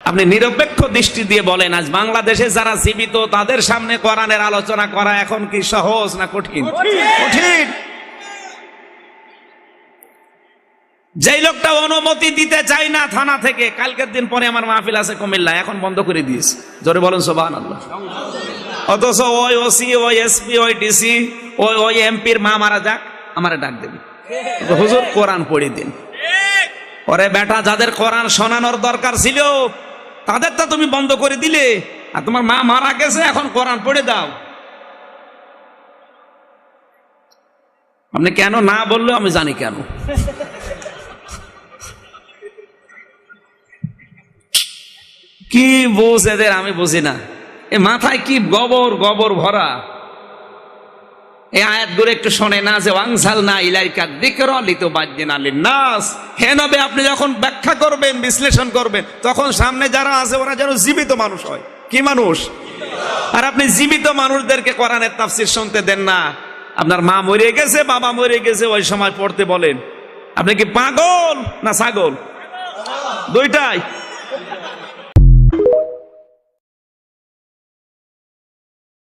আপনি নিরপেক্ষ দৃষ্টি দিয়ে বলেন, আজ বাংলাদেশে যারা জীবিত তাদের সামনে কোরআনের আলোচনা করা এখন কি সহজ না কঠিন? কঠিন। যেই লোকটা অনুমতি দিতে চাই না থানা থেকে, কালকের দিন পরে আমার মাহফিল আছে কুমিল্লা, এখন বন্ধ করে দিয়েছে। জোরে বলেন সুবহানাল্লাহ। অথচ ওই ওসি, ওই এসপি, ওই ডিসি, ওই এমপির মা মারা যাক, আমারে ডাক দেবে, হুজুর কোরআন পড়ে দিন। ওরে বেটা, যাদের কোরআন শোনানোর দরকার ছিল তাদেরটা তুমি বন্ধ করে দিলে, আর তোমার মা মারা গেছে এখন কোরআন পড়ে দাও। আপনি কেন না বললো আমি জানি কেন। কি বুঝ এদের, আমি বুঝি না। এ মাথায় কি গোবর গোবর ভরা। এই আয়াতগুলো একটু শোনে না, যে ওয়াংসালনা ইলাইকা যিকরা লিতুবায়্যিনা লিন-নাস। হে নবী, আপনি যখন ব্যাখ্যা করবেন, বিশ্লেষণ করবেন, তখন সামনে যারা আছে ওরা যেন জীবিত মানুষ হয়। কি মানুষ? আর আপনি জীবিত মানুষদেরকে কোরআনের তাফসীর শুনতে দেন না। আপনার মা মরে গেছে, বাবা মরে গেছে, ওই সময় পড়তে বলেন। আপনি কি পাগল না ছাগল? দুইটাই।